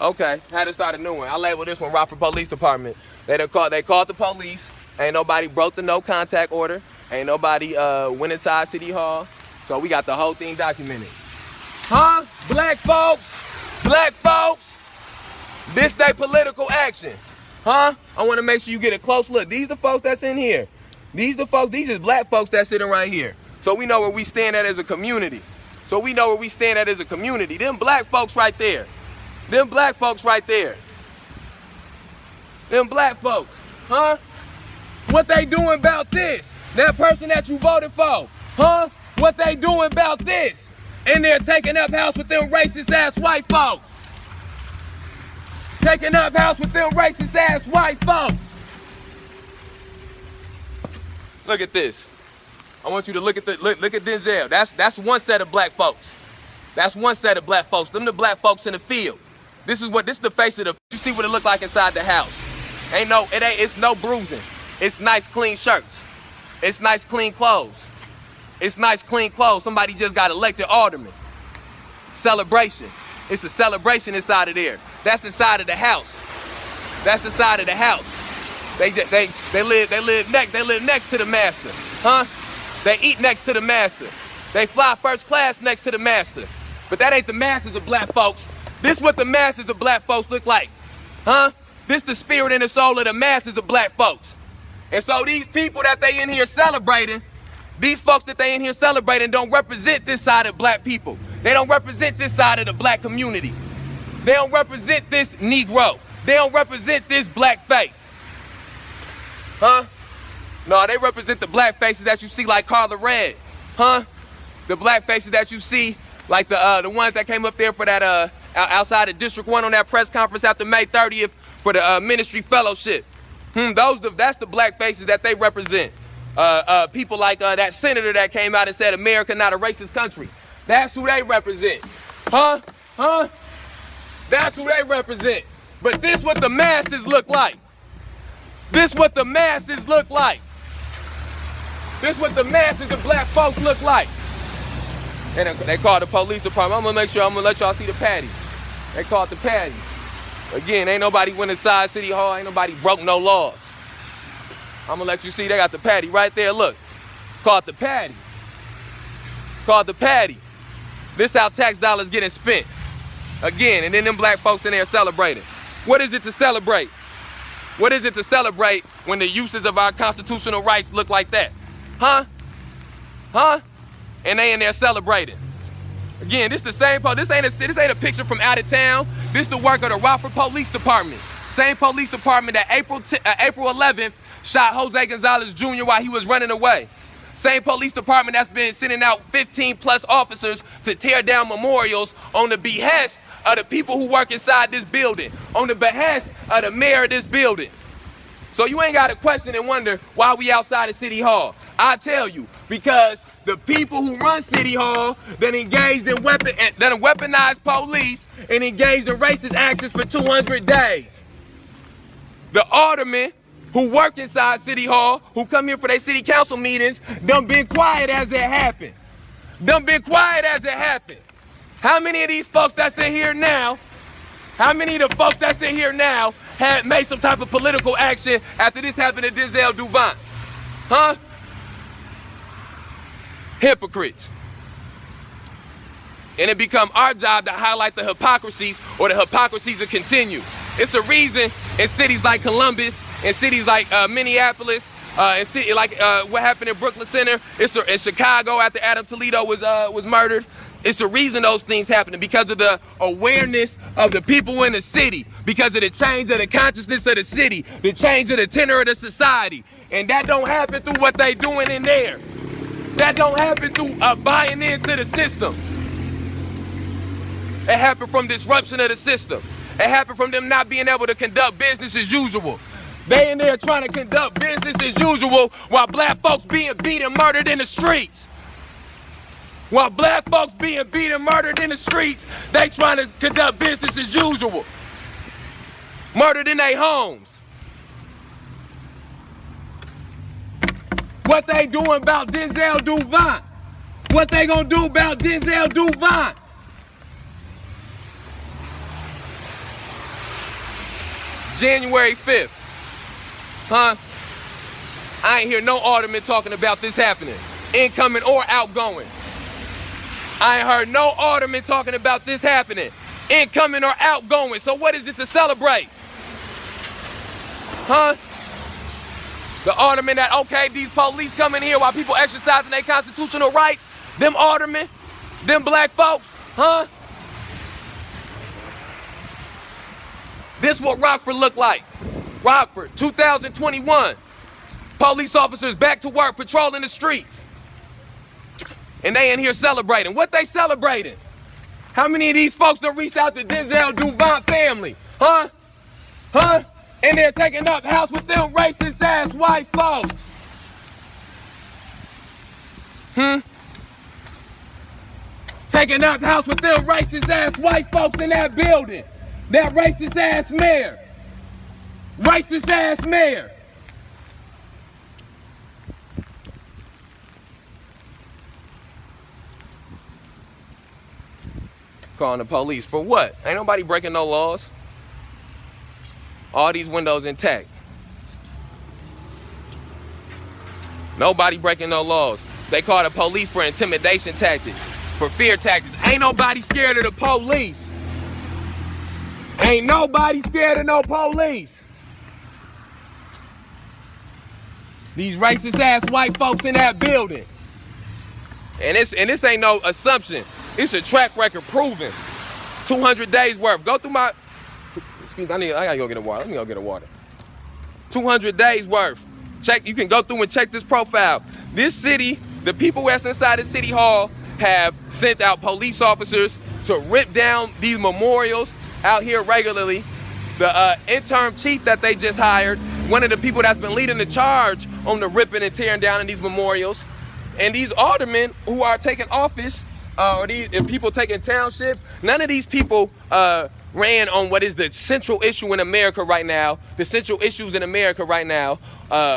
Okay, had to start a new one. I labeled this one Rockford Police Department. They called the police. Ain't nobody broke the no contact order. Ain't nobody went inside City Hall. So we got the whole thing documented. Huh? Black folks, this they political action. Huh? I want to make sure you get a close look. These the folks that's in here. These is black folks that's sitting right here. So we know where we stand at as a community. Them black folks right there. Them black folks. Huh? What they doing about this? That person that you voted for. Huh? What they doing about this? And they're taking up house with them racist ass white folks. Look at this. I want you to look at Denzel. That's one set of black folks. Them the black folks in the field. This is the face of the. You see what it look like inside the house. It's no bruising. It's nice clean shirts. It's nice clean clothes. Somebody just got elected alderman. Celebration. It's a celebration inside of there. That's inside of the house. They live next to the master. Huh? They eat next to the master. They fly first class next to the master. But that ain't the masses of black folks. This is what the masses of black folks look like. Huh? This the spirit and the soul of the masses of black folks. And so these people that they in here celebrating, these folks that they in here celebrating don't represent this side of black people. They don't represent this side of the black community. They don't represent this Negro. They don't represent this black face. Huh? No, they represent the black faces that you see like Carla Red. Huh? The black faces that you see like the ones that came up there for that outside of District 1 on that press conference after May 30th for the ministry fellowship. That's the black faces that they represent. People like that senator that came out and said America not a racist country. That's who they represent. Huh? That's who they represent. But this what the masses look like. This what the masses of black folks look like. And they called the police department. I'm gonna let y'all see the patty. They called the patty. Again, ain't nobody went inside City Hall. Ain't nobody broke no laws. I'm gonna let you see they got the patty right there. Look, called the patty. This how tax dollars getting spent. Again, and then them black folks in there celebrating. What is it to celebrate? When the uses of our constitutional rights look like that? Huh? And they in there celebrating. Again, this the same this ain't a picture from out of town. This the work of the Rockford Police Department. Same police department that April 11th shot Jose Gonzalez Jr. while he was running away. Same police department that's been sending out 15 plus officers to tear down memorials on the behest of the people who work inside this building, on the behest of the mayor of this building. So you ain't got to question and wonder why we outside of City Hall. I tell you, because the people who run City Hall that engaged in weaponized police and engaged in racist actions for 200 days. The aldermen who work inside City Hall, who come here for their city council meetings, done been quiet as it happened. How many of these folks that's in here now, had made some type of political action after this happened to Denzel Duvant? Huh? Hypocrites. And it become our job to highlight the hypocrisies, or the hypocrisies will continue. It's a reason in cities like Columbus, in cities like Minneapolis, in city like what happened in Brooklyn Center, in Chicago after Adam Toledo was murdered. It's the reason those things happening, because of the awareness of the people in the city, because of the change of the consciousness of the city, the change of the tenor of the society. And that don't happen through what they doing in there. That don't happen through buying into the system. It happened from disruption of the system. It happened from them not being able to conduct business as usual. They in there trying to conduct business as usual while black folks being beat and murdered in the streets. They trying to conduct business as usual. Murdered in their homes. What they doing about Denzel Duvant? What they gonna do about Denzel Duvant? January 5th. Huh? I ain't hear no alderman talking about this happening, incoming or outgoing. I ain't heard no alderman talking about this happening, incoming or outgoing. So what is it to celebrate? Huh? The aldermen that, okay, these police come in here while people exercising their constitutional rights, them aldermen, them black folks, huh? This what Rockford look like. Rockford, 2021. Police officers back to work, patrolling the streets. And they in here celebrating. What they celebrating? How many of these folks done reached out to Denzel Duvant family? Huh? Huh? And they're taking up house with them racist ass white folks. Taking up house with them racist ass white folks in that building. That racist ass mayor. Racist ass mayor. Calling the police for what? Ain't nobody breaking no laws. All these windows intact. Nobody breaking no laws. They call the police for intimidation tactics, for fear tactics. Ain't nobody scared of the police. Ain't nobody scared of no police. These racist ass white folks in that building. And this ain't no assumption. It's a track record proven. 200 days worth. Go through my, excuse me, I gotta go get a water. Let me go get a water. 200 days worth. Check, you can go through and check this profile. This city, the people that's inside the city hall have sent out police officers to rip down these memorials out here regularly. The interim chief that they just hired, one of the people that's been leading the charge on the ripping and tearing down of these memorials. And these aldermen who are taking office, or these people taking township, none of these people ran on what is the central issue in America right now, the central issues in America right now,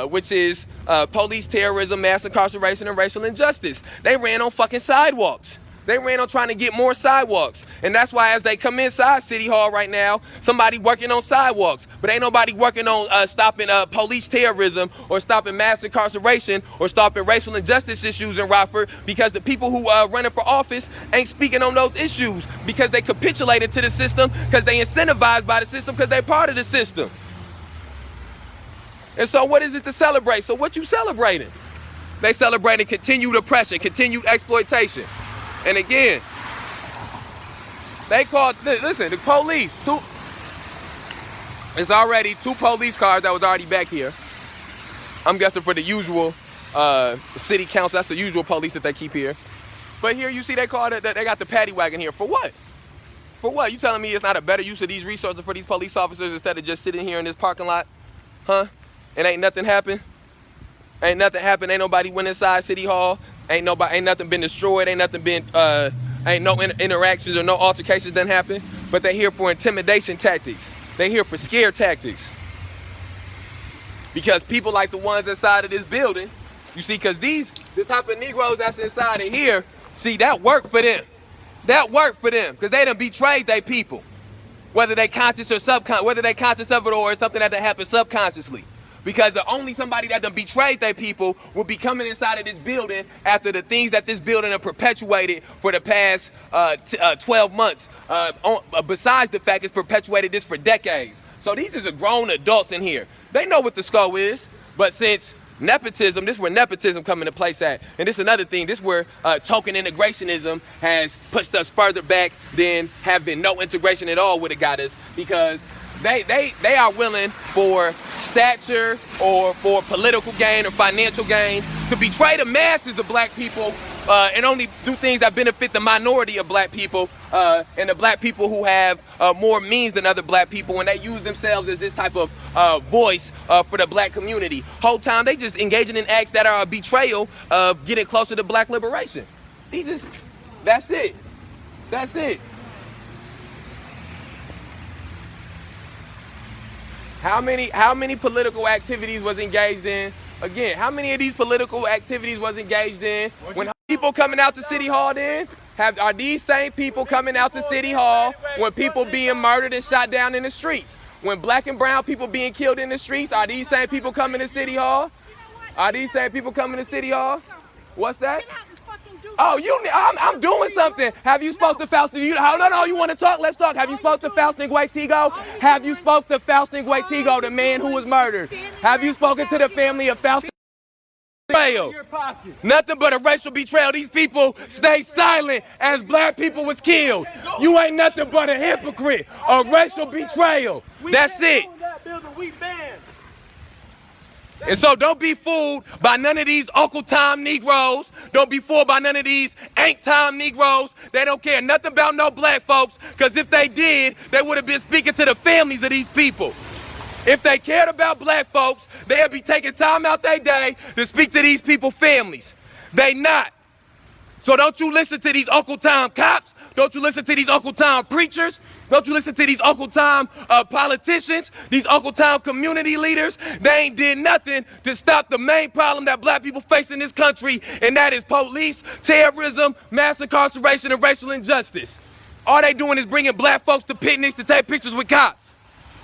which is police terrorism, mass incarceration, and racial injustice. They ran on fucking sidewalks. They ran on trying to get more sidewalks. And that's why as they come inside City Hall right now, somebody working on sidewalks. But ain't nobody working on stopping police terrorism or stopping mass incarceration or stopping racial injustice issues in Rockford, because the people who are running for office ain't speaking on those issues because they capitulated to the system, because they incentivized by the system, because they part of the system. And so what is it to celebrate? So what you celebrating? They celebrating continued oppression, continued exploitation. And again, they called, listen, the police, it's already 2 police cars that was already back here. I'm guessing for the usual city council, that's the usual police that they keep here. But here you see they called it, they got the paddy wagon here. For what? For what? You telling me it's not a better use of these resources for these police officers instead of just sitting here in this parking lot? Huh? And ain't nothing happened? Ain't nothing happened, ain't nobody went inside City Hall. Ain't nothing been destroyed. Ain't nothing been, ain't no interactions or no altercations done happen. But they're here for intimidation tactics. They're here for scare tactics. Because people like the ones inside of this building, you see, because the type of Negroes that's inside of here, see, that worked for them. That worked for them because they done betrayed their people. Whether they conscious or subconscious, whether they conscious of it or it's something that happened subconsciously. Because the only somebody that done betrayed their people will be coming inside of this building after the things that this building have perpetuated for the past 12 months. Besides the fact it's perpetuated this for decades. So these is grown adults in here. They know what the SCO is. But since nepotism, this is where nepotism come into place at. And this is another thing. This is where token integrationism has pushed us further back than having no integration at all would have got us. Because they are willing for stature or for political gain or financial gain to betray the masses of black people and only do things that benefit the minority of black people and the black people who have more means than other black people, and they use themselves as this type of voice for the black community. Whole time they just engaging in acts that are a betrayal of getting closer to black liberation. That's it. That's it. How many political activities was engaged in? Again, how many of these political activities was engaged in? When people coming out to City Hall then? Are these same people coming out to City Hall when people being murdered and shot down in the streets? when black and brown people being killed in the streets, are these same people coming to City Hall? Are these same people coming to City Hall? What's that? Oh, I'm doing something. Have you spoke to Faustin? No, you want to talk? Let's talk. Have you spoke to Faustin Guaitigo? Have you spoke to Faustin Guaitigo, the man who was murdered? Have you spoken to the family of Faustin? Betrayal. Nothing but a racial betrayal. These people stay silent as black people was killed. You ain't nothing but a hypocrite. A racial betrayal. That's it. And so don't be fooled by none of these Uncle Tom Negroes. Don't be fooled by none of these Ain't Tom Negroes. They don't care nothing about no black folks, because if they did, they would have been speaking to the families of these people. If they cared about black folks, they'd be taking time out their day to speak to these people's families. They not. So don't you listen to these Uncle Tom cops. Don't you listen to these Uncle Tom preachers. Don't you listen to these Uncle Tom politicians, these Uncle Tom community leaders. They ain't did nothing to stop the main problem that black people face in this country, and that is police, terrorism, mass incarceration, and racial injustice. All they doing is bringing black folks to picnics to take pictures with cops.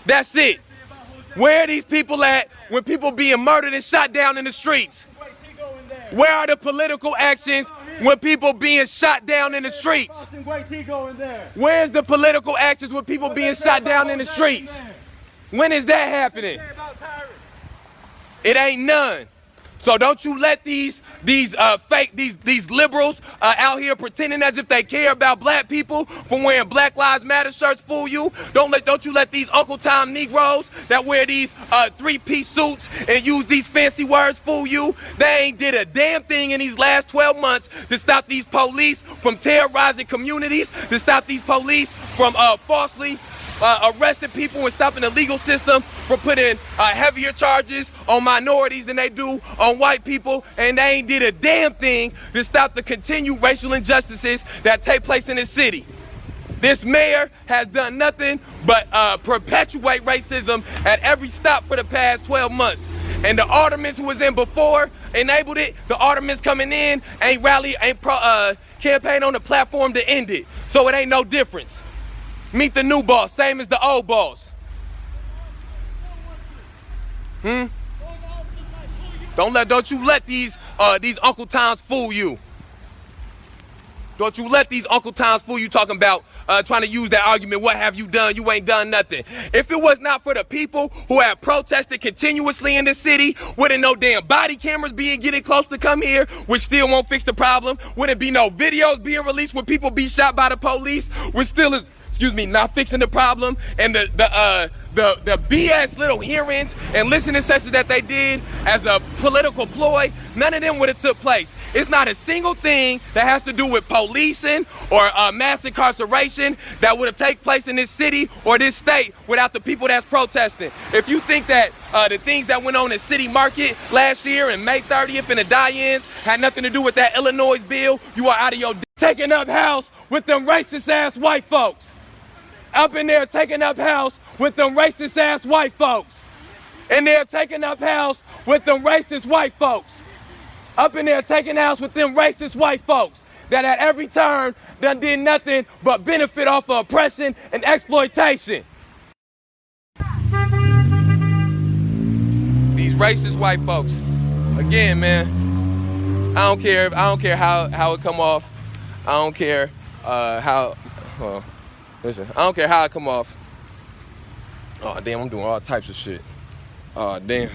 That's it. Where are these people at when people being murdered and shot down in the streets? Where are the political actions when people being shot down in the streets? Where's the political actions when people being shot down in the streets? When is that happening? It ain't none. So don't you let these liberals out here pretending as if they care about black people from wearing Black Lives Matter shirts fool you. Don't you let these Uncle Tom Negroes that wear these three-piece suits and use these fancy words fool you. They ain't did a damn thing in these last 12 months to stop these police from terrorizing communities, to stop these police from falsely arresting people and stopping the legal system from putting heavier charges on minorities than they do on white people, and they ain't did a damn thing to stop the continued racial injustices that take place in this city. This mayor has done nothing but perpetuate racism at every stop for the past 12 months. And the aldermen who was in before enabled it. The aldermen coming in ain't campaign on the platform to end it. So it ain't no difference. Meet the new boss, same as the old boss. Don't you let these Uncle Toms fool you. Don't you let these Uncle Toms fool you talking about trying to use that argument, what have you done? You ain't done nothing. If it was not for the people who have protested continuously in this city, wouldn't no damn body cameras getting close to come here, which still won't fix the problem. Wouldn't be no videos being released when people be shot by the police, which still is, not fixing the problem. And the BS little hearings and listening sessions that they did as a political ploy, none of them would have took place. It's not a single thing that has to do with policing or mass incarceration that would have taken place in this city or this state without the people that's protesting. If you think that the things that went on in City Market last year and May 30th and the die-ins had nothing to do with that Illinois bill, you are out of your taking up house with them racist-ass white folks. Up in there taking up house with them racist-ass white folks. And they're taking up house with them racist white folks. Up in there taking house with them racist white folks that at every turn done did nothing but benefit off of oppression and exploitation. These racist white folks. Again, man, I don't care how it come off. I don't care listen, I don't care how it come off. Oh, damn, I'm doing all types of shit. Oh, damn.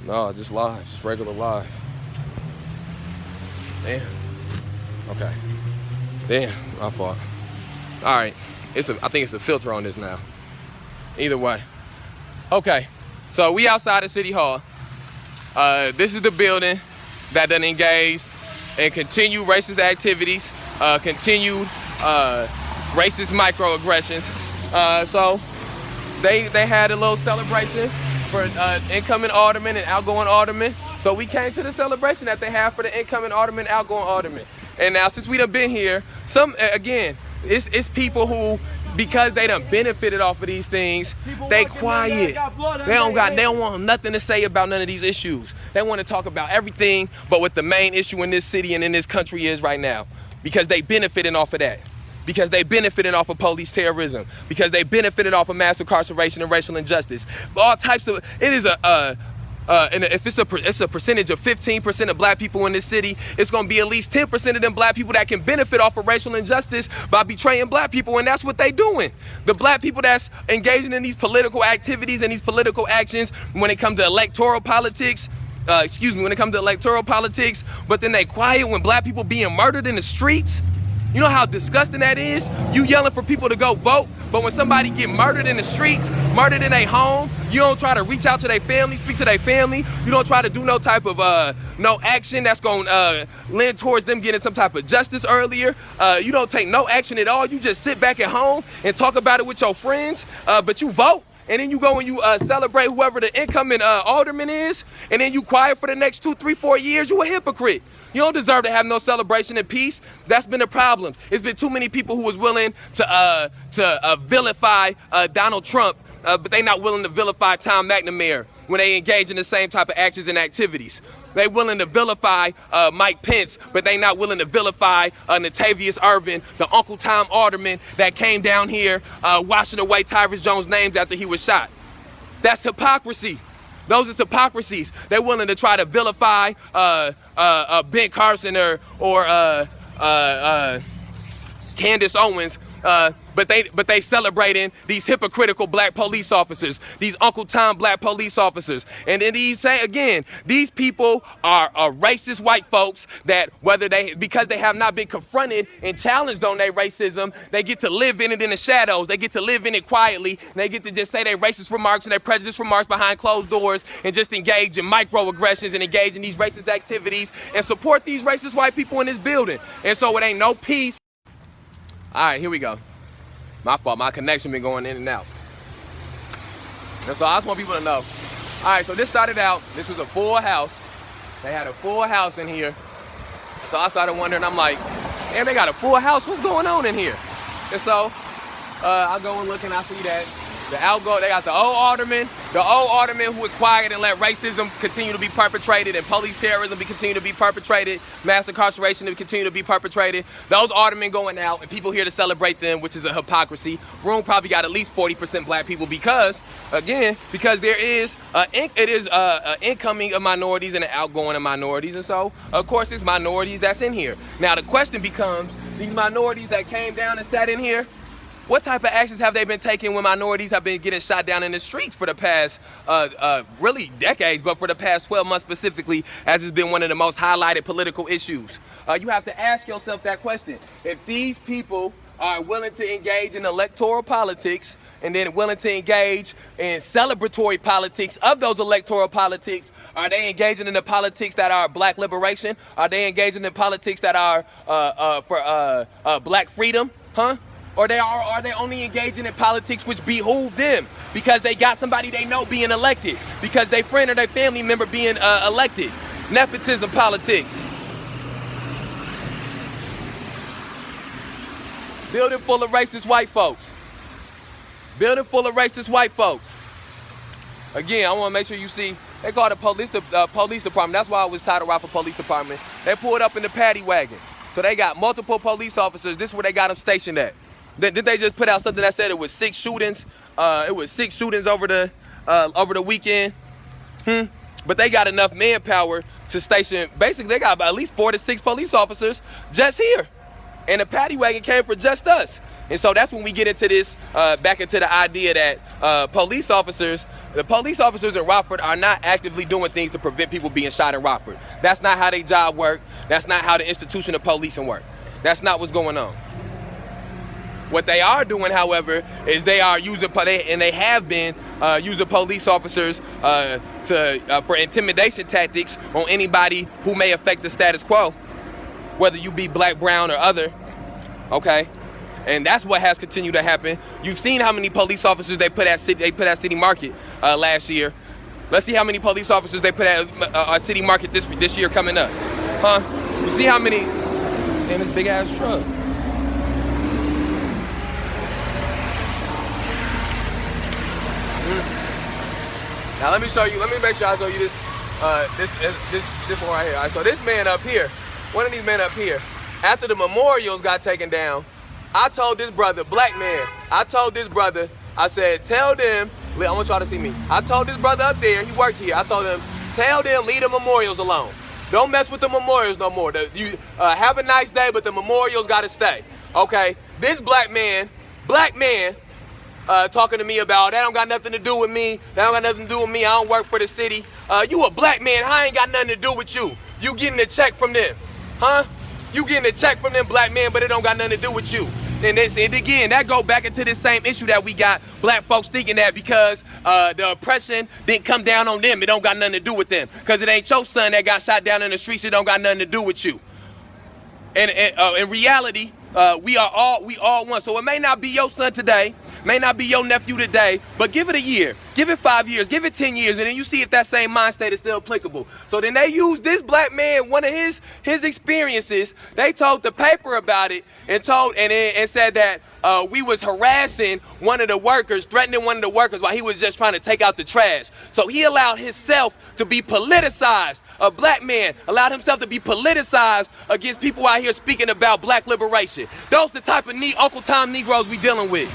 No, just live, just regular live. Damn. Okay. Damn, my fault. All right, I think it's a filter on this now. Either way. Okay, so we outside of City Hall. This is the building that done engaged in continued racist activities, continued racist microaggressions. So they had a little celebration for incoming aldermen and outgoing aldermen. So we came to the celebration that they have for the incoming aldermen, outgoing aldermen. And now since we done been here, it's people who, because they done benefited off of these things, they quiet. They don't want nothing to say about none of these issues. They want to talk about everything but what the main issue in this city and in this country is right now, because they benefiting off of that. because they benefited off of police terrorism, because they benefited off of mass incarceration and racial injustice. All types of, it is and if it's a percentage of 15% of black people in this city, it's going to be at least 10% of them black people that can benefit off of racial injustice by betraying black people, and that's what they doing. The black people that's engaging in these political activities and these political actions when it comes to electoral politics, when it comes to electoral politics, but then they quiet when black people being murdered in the streets. You know how disgusting that is? You yelling for people to go vote, but when somebody get murdered in the streets, murdered in their home, you don't try to reach out to their family, speak to their family. You don't try to do no type of no action that's gonna lend towards them getting some type of justice earlier. You don't take no action at all. You just sit back at home and talk about it with your friends, but you vote. And then you go and you celebrate whoever the incoming alderman is, and then you quiet for the next 2, 3, 4 years. You a hypocrite. You don't deserve to have no celebration and peace. That's been a problem. It's been too many people who was willing to vilify Donald Trump, but they not willing to vilify Tom McNamara when they engage in the same type of actions and activities. They willing to vilify Mike Pence, but they not willing to vilify Natavius Irvin, the Uncle Tom Alderman that came down here washing away Tyrus Jones' names after he was shot. That's hypocrisy. Those are hypocrisies. They're willing to try to vilify Ben Carson or Candace Owens, but they celebrating these hypocritical black police officers, these Uncle Tom black police officers. And then these people are racist white folks that because they have not been confronted and challenged on their racism, they get to live in it in the shadows. They get to live in it quietly. And they get to just say their racist remarks and their prejudice remarks behind closed doors and just engage in microaggressions and engage in these racist activities and support these racist white people in this building. And so it ain't no peace. All right, here we go. My fault, my connection been going in and out. And so I just want people to know. All right, so this started out, this was a full house. They had a full house in here. So I started wondering, I'm like, damn, they got a full house, what's going on in here? And so I go and look and I see that they got the old alderman who was quiet and let racism continue to be perpetrated and police terrorism continue to be perpetrated, mass incarceration to continue to be perpetrated. Those aldermen going out and people here to celebrate them, which is a hypocrisy. Room probably got at least 40% black people because there is incoming of minorities and an outgoing of minorities. And so, of course, it's minorities that's in here. Now, the question becomes, these minorities that came down and sat in here, what type of actions have they been taking when minorities have been getting shot down in the streets for the past, really decades, but for the past 12 months specifically, as it's been one of the most highlighted political issues? You have to ask yourself that question. If these people are willing to engage in electoral politics and then willing to engage in celebratory politics of those electoral politics, are they engaging in the politics that are black liberation? Are they engaging in politics that are for black freedom? Or are they only engaging in politics which behoove them because they got somebody they know being elected, because their friend or their family member being elected? Nepotism politics. Building full of racist white folks. Building full of racist white folks. Again, I want to make sure you see, they call the police department. That's why I was titled Rapper Police Department. They pulled up in the paddy wagon. So they got multiple police officers. This is where they got them stationed at. Didn't they just put out something that said it was 6 shootings? It was 6 shootings over the weekend. But they got enough manpower to station. Basically, they got at least 4 to 6 police officers just here. And the paddy wagon came for just us. And so that's when we get into this, back into the idea that the police officers in Rockford are not actively doing things to prevent people being shot in Rockford. That's not how their job work. That's not how the institution of policing work. That's not what's going on. What they are doing, however, is they are using, and they have been using police officers for intimidation tactics on anybody who may affect the status quo, whether you be black, brown, or other. Okay, and that's what has continued to happen. You've seen how many police officers they put at City Market last year. Let's see how many police officers they put at City Market this year coming up. You see how many? Damn, this big ass truck. Now let me make sure I show you this one right here. All right, so this man up here, one of these men up here, after the memorials got taken down, I told this brother, black man, I told this brother, I said, tell them, I want y'all to see me. I told this brother up there, he worked here, I told him, tell them, leave the memorials alone. Don't mess with the memorials no more. Have a nice day, but the memorials gotta stay. Okay, this black man, talking to me about, that don't got nothing to do with me, that don't got nothing to do with me, I don't work for the city. You a black man, I ain't got nothing to do with you. You getting a check from them, huh? You getting a check from them, black man, but it don't got nothing to do with you. And again, that go back into this same issue that we got black folks thinking that because the oppression didn't come down on them, it don't got nothing to do with them. Because it ain't your son that got shot down in the streets, it don't got nothing to do with you. And in reality, we all one. So it may not be your son today, may not be your nephew today, but give it a year, give it 5 years, give it 10 years, and then you see if that same mind state is still applicable. So then they used this black man, one of his experiences, they told the paper about it and said that we was harassing one of the workers, threatening one of the workers while he was just trying to take out the trash. So he allowed himself to be politicized. A black man allowed himself to be politicized against people out here speaking about black liberation. Those the type of Uncle Tom Negroes we dealing with.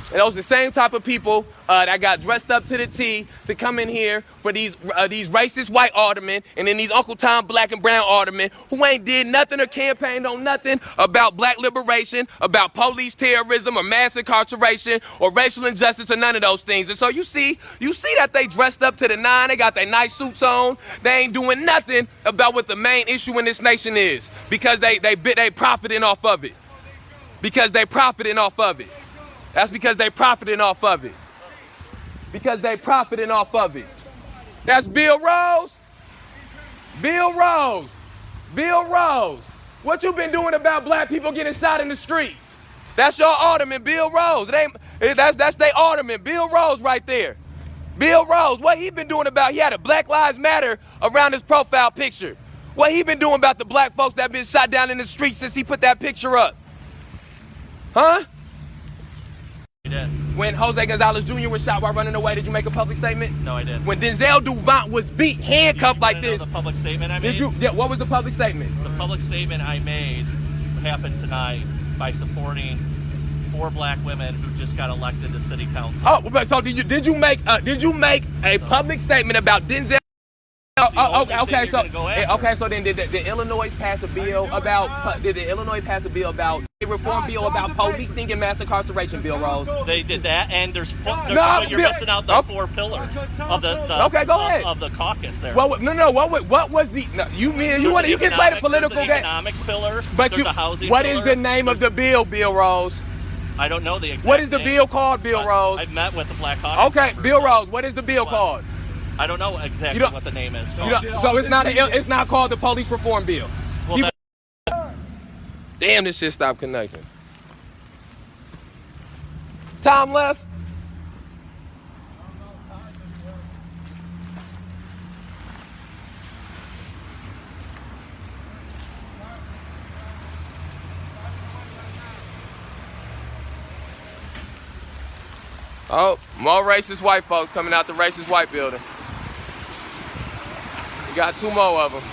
And those the same type of people that got dressed up to the T to come in here for these racist white aldermen and then these Uncle Tom black and brown aldermen who ain't did nothing or campaigned on nothing about black liberation, about police terrorism or mass incarceration or racial injustice or none of those things. And so you see that they dressed up to the nine, they got their nice suits on, they ain't doing nothing about what the main issue in this nation is because they profiting off of it. Because they profiting off of it. That's because they profiting off of it. Because they profiting off of it. That's Bill Rose. Bill Rose. Bill Rose. What you been doing about black people getting shot in the streets? That's your alderman, Bill Rose. That's their alderman, Bill Rose right there. Bill Rose, what he been doing about, he had a Black Lives Matter around his profile picture. What he been doing about the black folks that been shot down in the streets since he put that picture up? Huh? When Jose Gonzalez Jr. was shot while running away, did you make a public statement? No, I didn't. When Denzel Duvant was beat, handcuffed like this. The public statement I made? Yeah, what was the public statement? The public statement I made happened tonight by supporting 4 black women who just got elected to city council. Oh, but so did you make a public statement about Denzel? Okay. So then did Illinois pass a bill about? Did the Illinois pass a bill about a reform bill about policing and mass incarceration? Bill Rose. They did that, and you're missing out the 4 pillars of the okay, go ahead. Of the caucus there. What was the? No, you can play the political game. Economics pillar. But there's a housing what pillar. Is the name of the bill, Bill Rose? I don't know the exact. What is the name. bill called, Bill Rose? I've met with the Black Caucus. Okay, Bill Rose. What is the bill called? I don't know exactly what the name is. So it's not called the police reform bill. Well, damn, this shit stopped connecting. Tom left. Oh, more racist white folks coming out the racist white building. We got 2 more of them.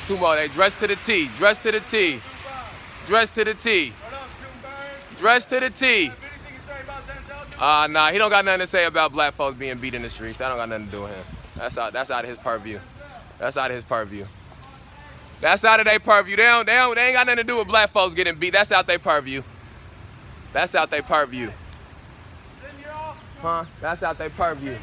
2 more. They dressed to the T. Dressed to the T. Dressed to the T. Dressed to the T. Nah, he don't got nothing to say about black folks being beat in the streets. That don't got nothing to do with him. That's out of his purview. That's out of his purview. That's out of their purview. They ain't got nothing to do with black folks getting beat. That's out their purview. That's out their purview. Huh? That's out their purview.